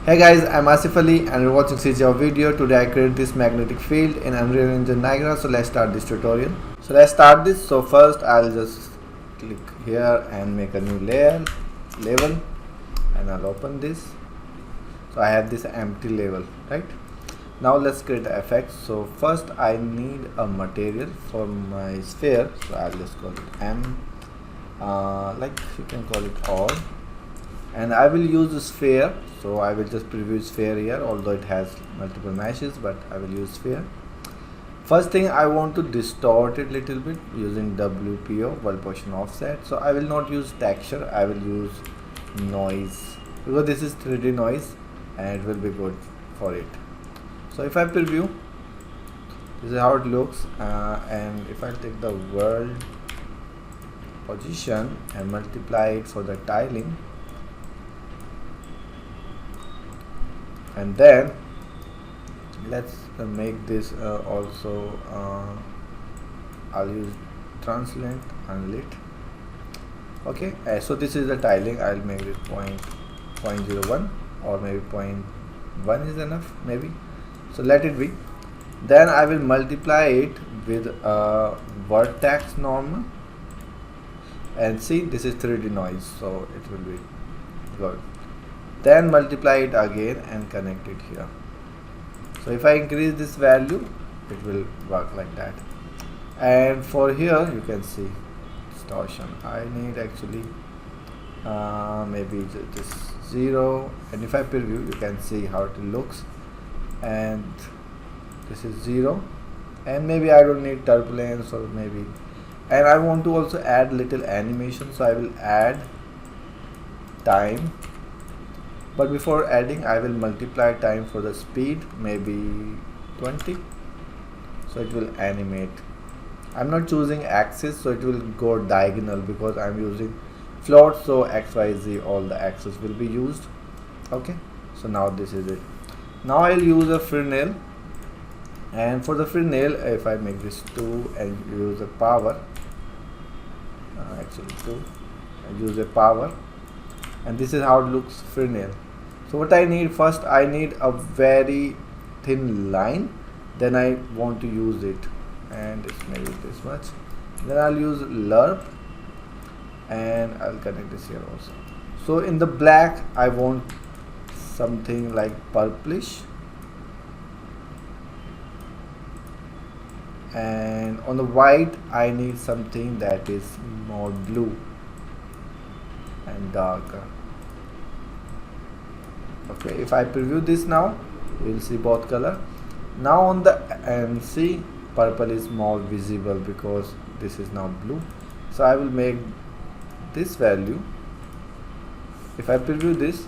Hey guys, I'm Ashif Ali and you're watching CGHOW video. Today I created this magnetic field in Unreal Engine Niagara. So let's start this tutorial. So let's start this. So first I'll just click here and make a new level, and I'll open this. So I have this empty level, right? Now let's create the effects. So first I need a material for my sphere. So I'll just call it M, like you can call it all. And I will use a sphere, so I will just preview sphere here, although it has multiple meshes, but I will use sphere. First thing, I want to distort it little bit using WPO, world position offset. So I will not use texture, I will use noise, because this is 3D noise and it will be good for it. So if I preview, this is how it looks, and if I take the world position and multiply it for the tiling, and then let's make this also I'll use transient and lit. Okay, so this is the tiling. I'll make it 0.01 or maybe 0.1 is enough, maybe. So let it be. Then I will multiply it with vertex normal, and see, this is 3D noise, so it will be good. Then multiply it again and connect it here. So if I increase this value, it will work like that. And for here you can see distortion. I need actually maybe just 0, and if I preview, you can see how it looks, and this is 0, and maybe I don't need turbulence, or maybe, and I want to also add little animation, so I will add time. But before adding, I will multiply time for the speed, maybe 20, so it will animate. I'm not choosing axis, so it will go diagonal because I'm using float, so X, Y, Z, all the axes will be used. Okay, so now this is it. Now I'll use a Fresnel, and for the Fresnel, if I make this 2 and use a power, actually 2, and use a power, and this is how it looks Fresnel. So what I need, first I need a very thin line, then I want to use it, and it's maybe this much. Then I'll use Lerp, and I'll connect this here also. So in the black I want something like purplish, and on the white I need something that is more blue and darker. Okay, if I preview this now, you will see both color. Now on the MC, purple is more visible because this is now blue. So I will make this value. If I preview this,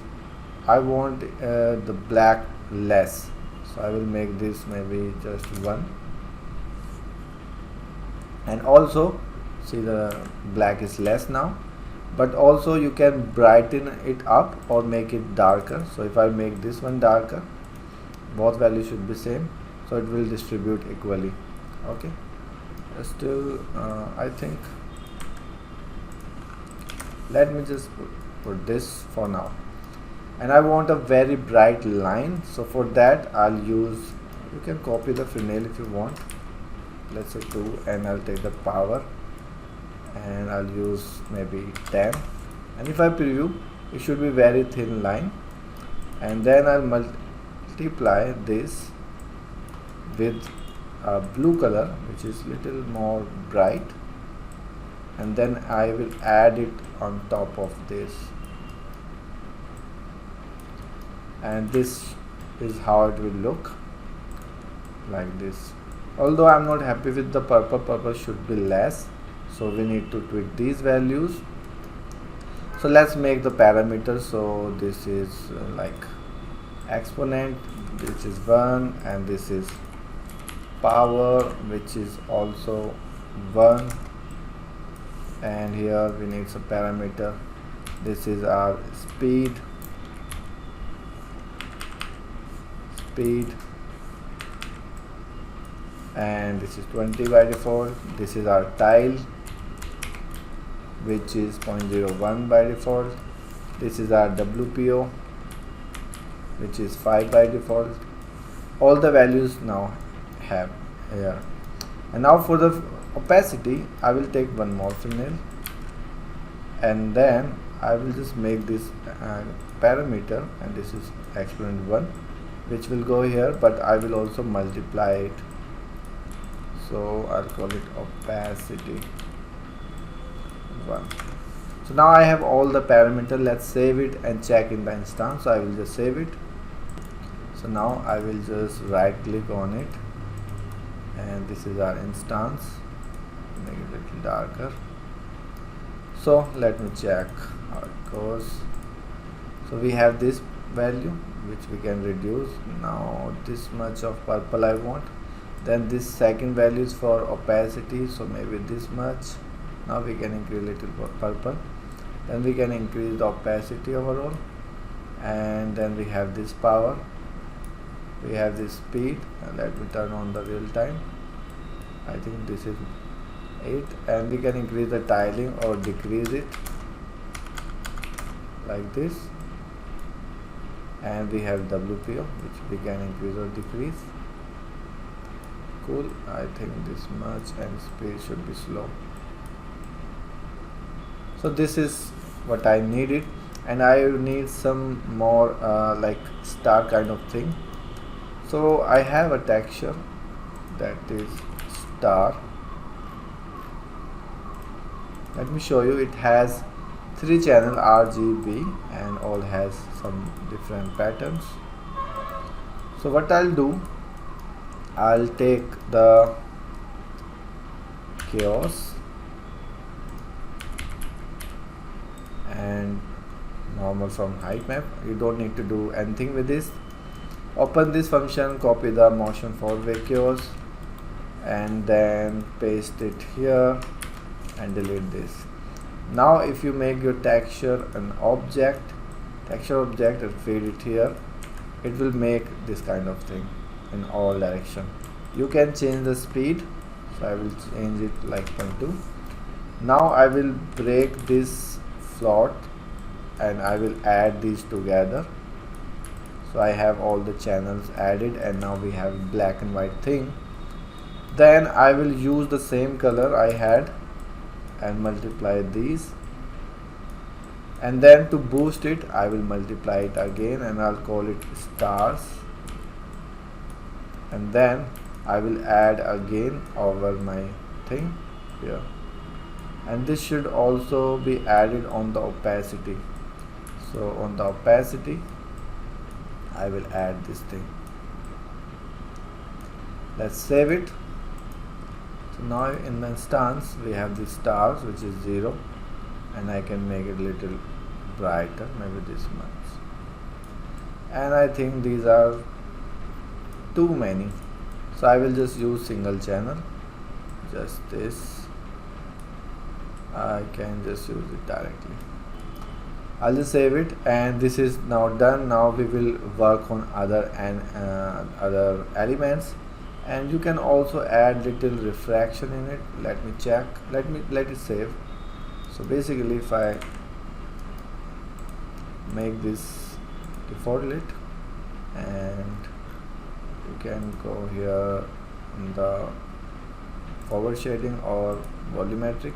I want the black less, so I will make this maybe just 1. And also see, the black is less now, but also you can brighten it up or make it darker. So if I make this one darker, both values should be same, so it will distribute equally. Okay, still I think, let me just put this for now. And I want a very bright line, so for that I'll use, you can copy the Fresnel if you want, let's say 2, and I'll take the power and I'll use maybe 10, and if I preview, it should be very thin line, and then I'll multiply this with a blue color which is little more bright, and then I will add it on top of this, and this is how it will look like this. Although I'm not happy with the purple should be less, so we need to tweak these values. So let's make the parameters. So this is like exponent, this is 1, and this is power, which is also 1, and here we need some parameter. This is our speed, and this is 20 by default. This is our tile, which is 0.01 by default. This is our WPO, which is 5 by default. All the values now have here. And now for the opacity, I will take one more thumbnail, and then I will just make this parameter, and this is exponent 1, which will go here, but I will also multiply it. So I'll call it opacity 1. So now I have all the parameter. Let's save it and check in the instance. So I will just save it. So now I will just right click on it, and this is our instance. Make it a little darker. So let me check how it goes. So we have this value which we can reduce. Now this much of purple I want. Then this second value is for opacity, so maybe this much. Now we can increase little purple. Then we can increase the opacity overall, and then we have this power, we have this speed, and let me turn on the real time. I think this is 8, and we can increase the tiling or decrease it like this, and we have WPO, which we can increase or decrease. Cool. I think this much, and speed should be slow. So this is what I needed, and I need some more like star kind of thing. So I have a texture that is star. Let me show you. It has 3 channel RGB and all has some different patterns. So what I'll do, I'll take the chaos and normal from height map. You don't need to do anything with this. Open this function, copy the motion forward chaos, and then paste it here and delete this. Now if you make your texture an object, texture object, and feed it here, it will make this kind of thing in all direction. You can change the speed, so I will change it like 0.2. Now I will break this float and I will add these together. So I have all the channels added, and now we have black and white thing. Then I will use the same color I had and multiply these, and then to boost it I will multiply it again, and I'll call it stars, and then I will add again over my thing here, and this should also be added on the opacity. So on the opacity I will add this thing. Let's save it. So now in the instance we have the stars, which is 0, and I can make it a little brighter, maybe this much, and I think these are too many, so I will just use single channel, just this. I can just use it directly. I'll just save it, and this is now done. Now we will work on other elements, and you can also add little refraction in it. Let me check. Let it save. So basically, if I make this default lit, and you can go here in the forward shading or volumetric,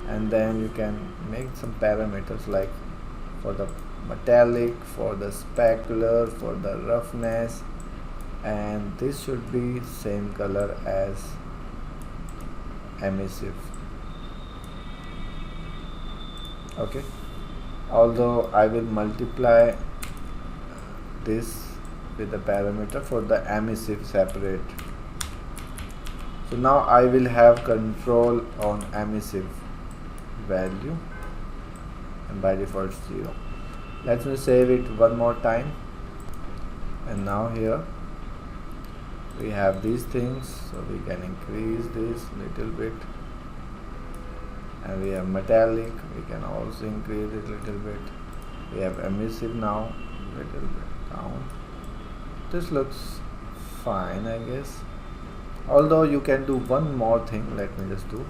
and then you can make some parameters like for the metallic, for the specular, for the roughness, and this should be same color as emissive. Okay, although I will multiply this with the parameter for the emissive separate. So now I will have control on emissive value, and by default 0. Let me save it one more time, and now here we have these things, so we can increase this little bit, and we have metallic, we can also increase it little bit. We have emissive now, little bit down. This looks fine, I guess, although you can do one more thing. Let me just do,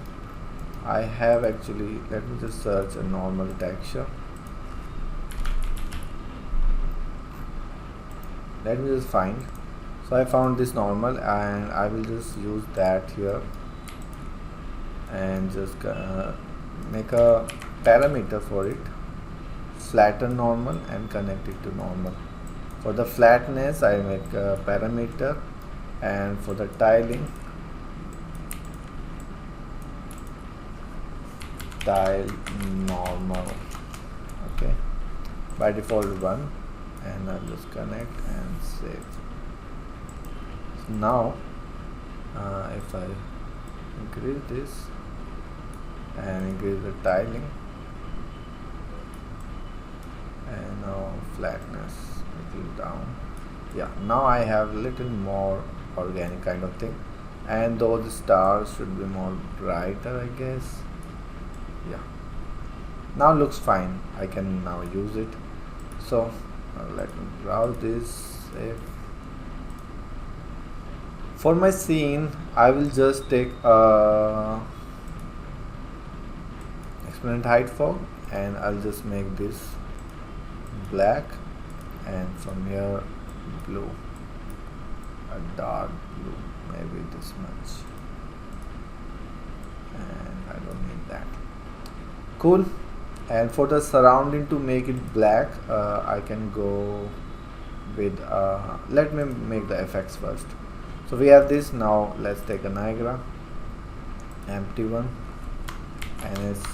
I have actually, let me just search a normal texture, let me just find. So I found this normal, and I will just use that here and just make a parameter for it, flatten normal and connect it to normal. For the flatness I make a parameter, and for the tiling, tile normal, okay, by default 1, and I'll just connect and save. So now if I increase this and increase the tiling, and now flatness little down, yeah, now I have little more organic kind of thing, and those stars should be more brighter, I guess. Yeah, now looks fine. I can now use it. So let me browse this. For my scene I will just take exponent height fog, and I'll just make this black, and from here blue, a dark blue, maybe this much, and I don't need that. Cool. And for the surrounding, to make it black, I can go with let me make the effects first. So we have this. Now let's take a Niagara, empty one, and it's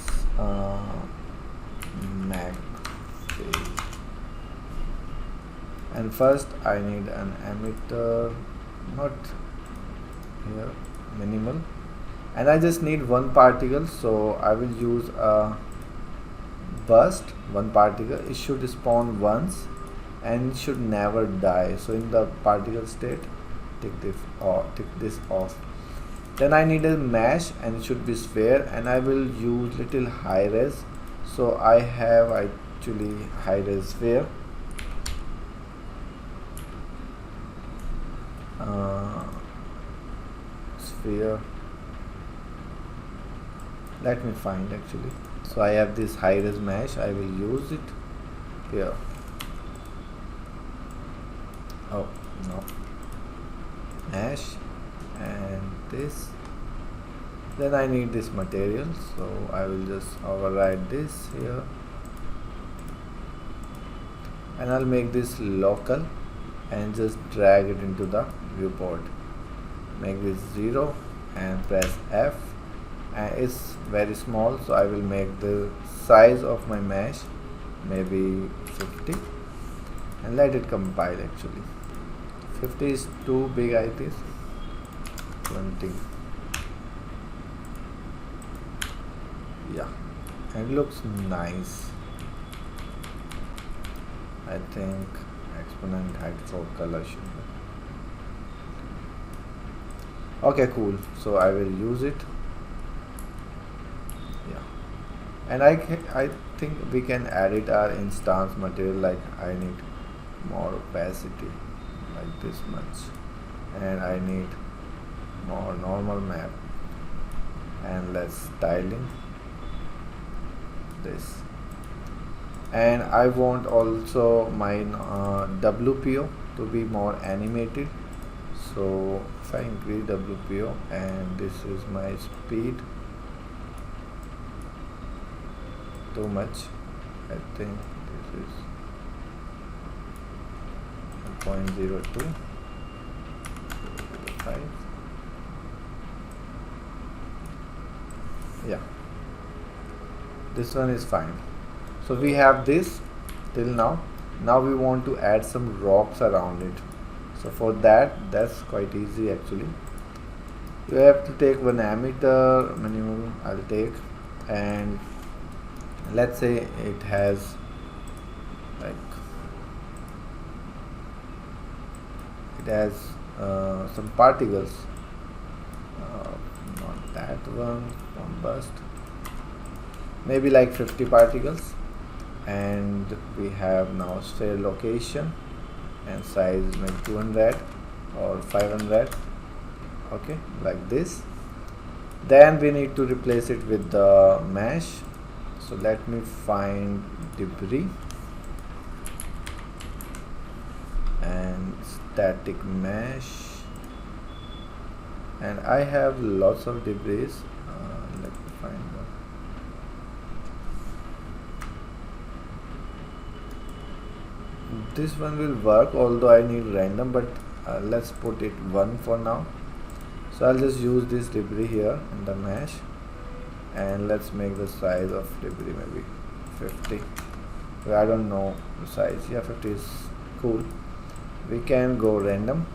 mag fill. And first I need an emitter, not here, minimal, and I just need one particle, so I will use a burst, one particle. It should spawn once and it should never die. So in the particle state, take this off. Then I need a mesh, and it should be sphere, and I will use little high res. So I have actually high res sphere. Sphere, let me find actually. So I have this high res mesh, I will use it here. Oh no, mesh, and this. Then I need this material, so I will just override this here, and I'll make this local and just drag it into the viewport. Make this 0 and press F, and it's very small, so I will make the size of my mesh maybe 50 and let it compile. Actually 50 is too big, I think 20, yeah, and it looks nice. I think exponent height for color should be okay. Cool. So I will use it. Yeah, and I think we can edit our instance material. Like I need more opacity, like this much, and I need more normal map, and less styling this. And I want also my WPO to be more animated. So if I increase WPO, and this is my speed too much, I think this is 0.02, 5. Yeah, this one is fine. So we have this till now. Now we want to add some rocks around it. So for that's quite easy actually. You have to take one emitter minimum. I'll take, and let's say it has some particles, not that one, from burst, maybe like 50 particles. And we have now sphere location and size maybe 200 or 500, okay, like this. Then we need to replace it with the mesh. So let me find debris, and static mesh, and I have lots of debris. Let me find one. This one will work, although I need random, but let's put it 1 for now. So I'll just use this debris here in the mesh, and let's make the size of debris maybe 50. I don't know the size. Yeah, 50 is cool. We can go random,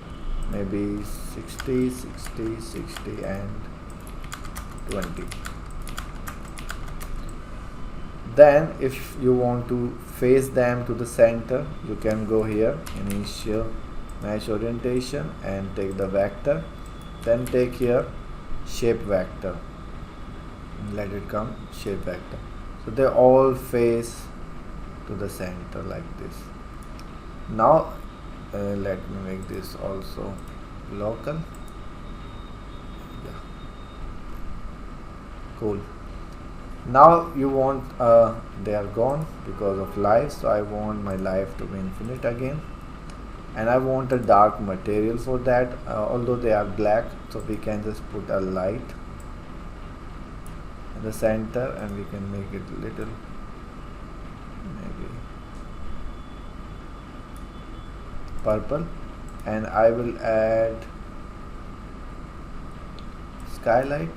maybe 60, 60, 60 and 20. Then if you want to face them to the center, you can go here, initial mesh orientation, and take the vector, then take here shape vector, let it come shape vector, so they all face to the center like this. Now let me make this also local. Yeah, cool. Now you want they are gone because of life, so I want my life to be infinite again, and I want a dark material for that. Although they are black, so we can just put a light in the center, and we can make it little, maybe purple, and I will add skylight.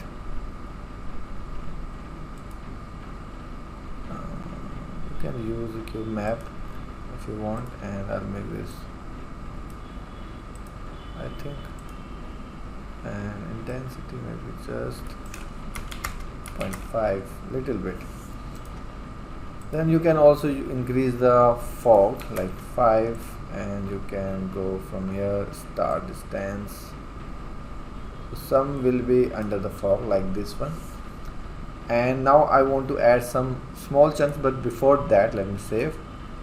You can use a cube map if you want, and I'll make this, I think, and intensity maybe just 0.5, little bit. Then you can also increase the fog like 5, and you can go from here, start distance. Some will be under the fog like this one. And now I want to add some small chunks, but before that let me save.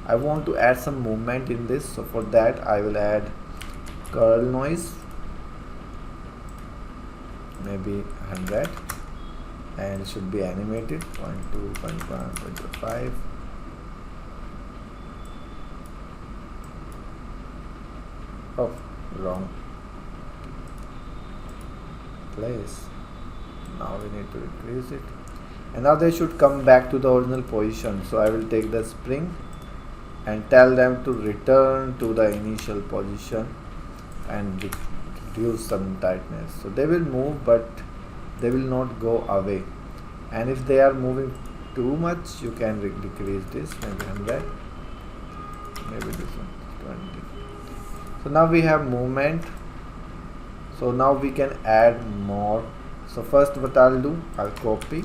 I want to add some movement in this, so for that I will add curl noise, maybe 100, and it should be animated 0.2, 0.1, 0.5. Oh, wrong place. Now we need to increase it, and now they should come back to the original position. So I will take the spring and tell them to return to the initial position and reduce some tightness. So they will move, but they will not go away. And if they are moving too much, you can decrease this, maybe 100, maybe this one 20. So now we have movement. So now we can add more. So first what I'll do, I'll copy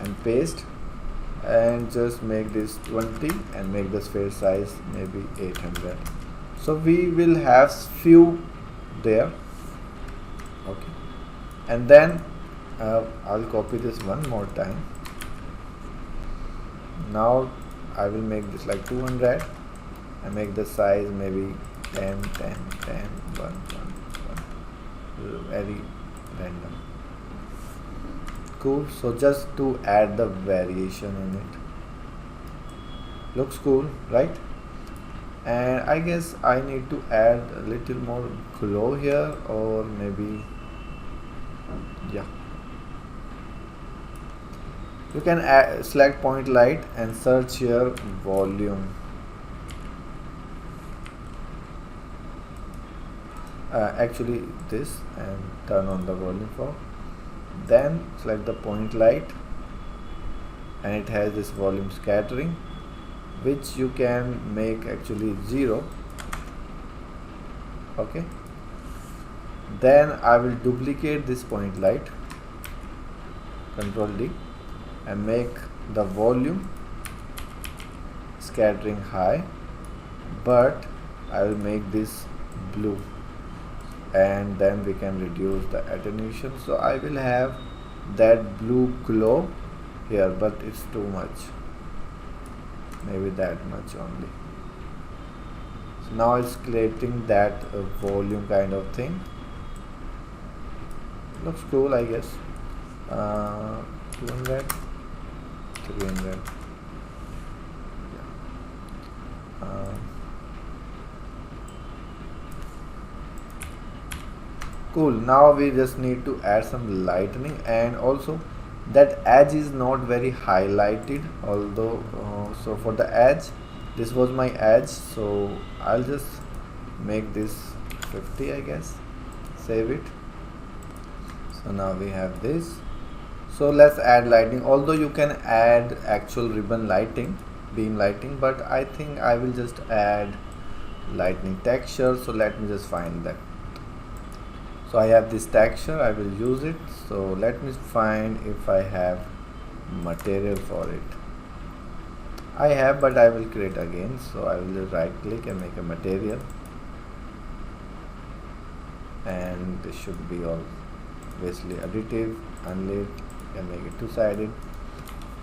and paste and just make this 20 and make the sphere size maybe 800. So we will have few there. Okay, and then I'll copy this one more time. Now I will make this like 200 and make the size maybe 10, 10, 10, 1, 1, 1. Very random. Cool. So just to add the variation in it. Looks cool, right? And I guess I need to add a little more glow here, or maybe, yeah, you can select point light and search here volume. Actually this, and turn on the volume for, then select the point light, and it has this volume scattering, which you can make actually 0. Okay, then I will duplicate this point light, Ctrl D, and make the volume scattering high, but I will make this blue, and then we can reduce the attenuation. So I will have that blue glow here, but it's too much, maybe that much only. So now it's creating that volume kind of thing. Looks cool, I guess. 200, 300. Yeah. Cool. Now we just need to add some lightning, and also that edge is not very highlighted, although so for the edge, this was my edge, so I'll just make this 50, I guess. Save it. So now we have this. So let's add lighting, although you can add actual ribbon lighting, beam lighting, but I think I will just add lightning texture. So let me just find that. So I have this texture, I will use it. So let me find if I have material for it. I have, but I will create again. So I will just right click and make a material, and this should be all obviously additive, unlit, can make it two-sided.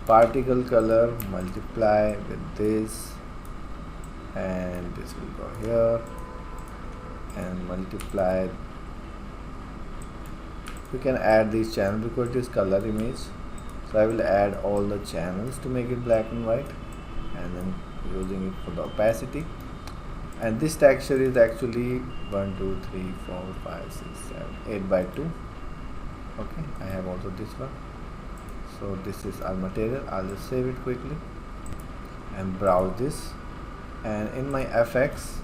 Particle color, multiply with this, and this will go here, and multiply. You can add these channels because it is color image, so I will add all the channels to make it black and white, and then using it for the opacity. And this texture is actually 1 2 3 4 5 6 7 8 by 2. Okay, I have also this one. So this is our material. I'll just save it quickly and browse this, and in my FX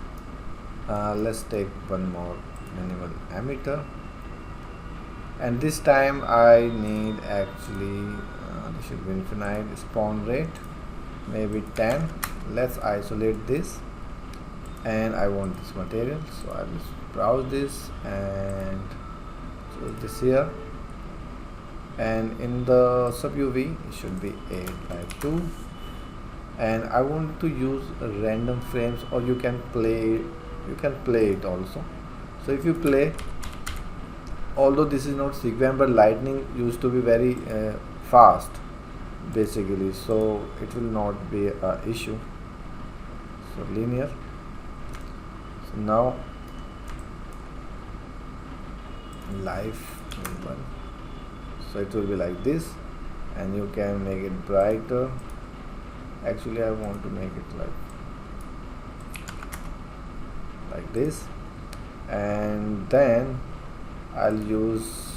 let's take one more minimal emitter, and this time I need actually this should be infinite spawn rate, maybe 10. Let's isolate this, and I want this material, so I will browse this and choose this here, and in the sub UV it should be 8 by 2, and I want to use random frames, or you can play it also. So if you play, although this is not sequence, but lightning used to be very fast basically, so it will not be a issue. So linear. So now live one, so it will be like this, and you can make it brighter. Actually I want to make it like this, and then I'll use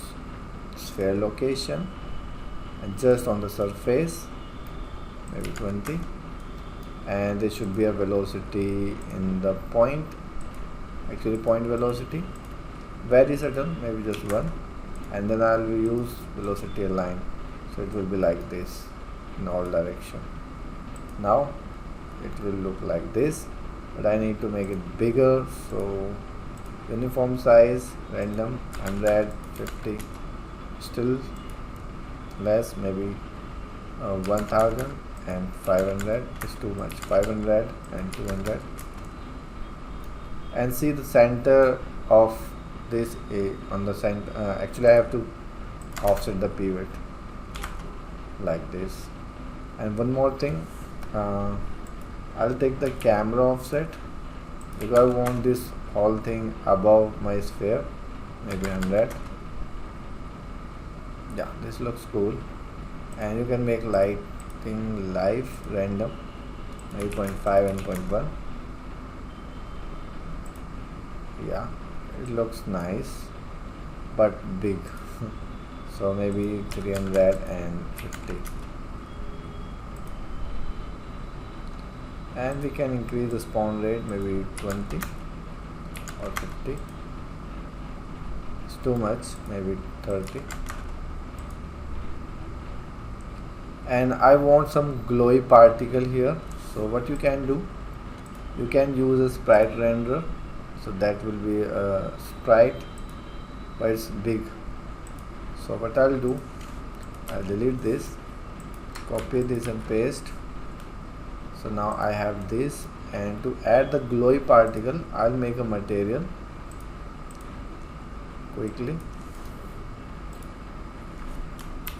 sphere location and just on the surface, maybe 20, and there should be a velocity in the point, actually point velocity, very subtle, maybe just 1, and then I'll use velocity align, so it will be like this in all direction. Now it will look like this, but I need to make it bigger, so uniform size, random, 100, 50, still less, maybe 1000, and 500 is too much, 500 and 200, and see the center of this on the center. Actually I have to offset the pivot like this. And one more thing, I'll take the camera offset because I want this whole thing above my sphere, maybe 100. Yeah, this looks cool. And you can make lighting live random, maybe 0.5 and 0.1. Yeah, it looks nice but big. So maybe 300 and 50. And we can increase the spawn rate, maybe 20 or 50. It's too much, maybe 30. And I want some glowy particle here. So what you can do, you can use a sprite renderer. So that will be a sprite, but it's big. So what I'll do, I'll delete this, copy this and paste. So now I have this, and to add the glowy particle, I'll make a material quickly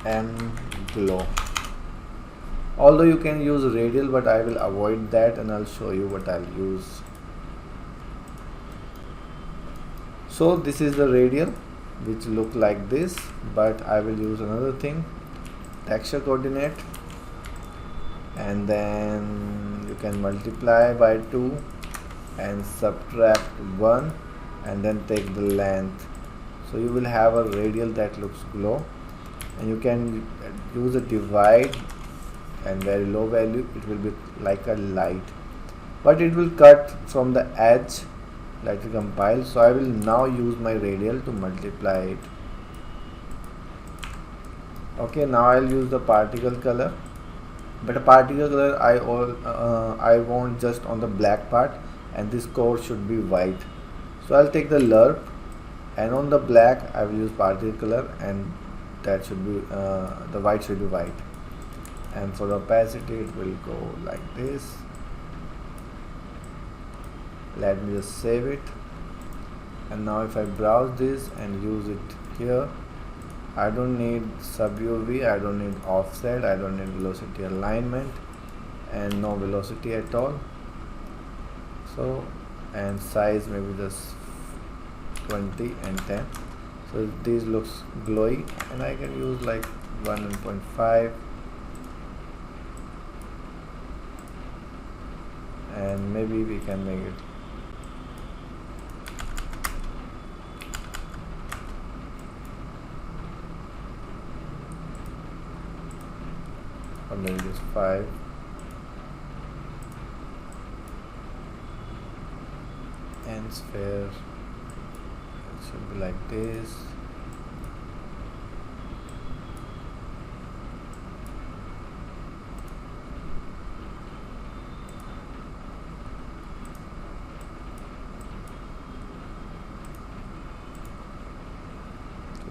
and glow. Although you can use radial, but I will avoid that, and I'll show you what I'll use. So this is the radial, which look like this, but I will use another thing, texture coordinate, and then you can multiply by 2 and subtract 1, and then take the length. So you will have a radial that looks glow, and you can use a divide and very low value. It will be like a light, but it will cut from the edge. Let it compile. So I will now use my radial to multiply it. Okay, now I'll use the particle color, but a particle color I want just on the black part, and this core should be white. So I'll take the Lerp, and on the black I will use particle color, and that should be the white should be white. And for the opacity it will go like this. Let me just save it, and now if I browse this and use it here, I don't need sub UV, I don't need offset, I don't need velocity alignment, and no velocity at all. So, and size maybe just 20 and 10. So this looks glowy, and I can use like 1.5, and maybe we can make it or maybe just 5. And sphere, it should be like this.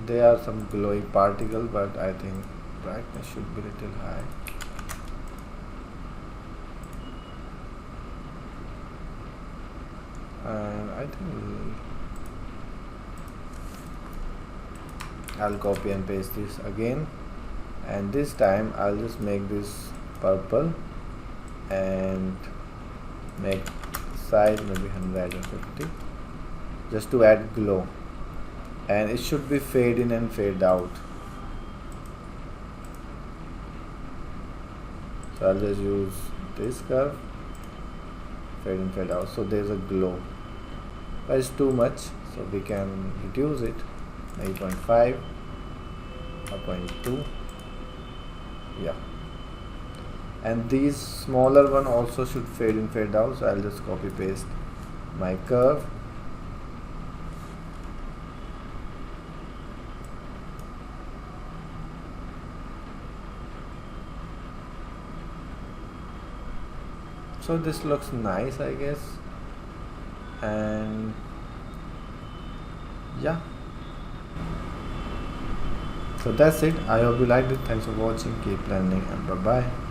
There are some glowy particle, but I think brightness should be little high. And I think I'll copy and paste this again, and this time I'll just make this purple and make size maybe 150 just to add glow, and it should be fade in and fade out. So I'll just use this curve, fade in, fade out, so there's a glow, but it's too much, so we can reduce it, 8.5 or 0.2. Yeah, and these smaller one also should fade in, fade out, so I'll just copy paste my curve. So this looks nice, I guess, and yeah, so that's it. I hope you liked it. Thanks for watching. Keep learning, and bye bye.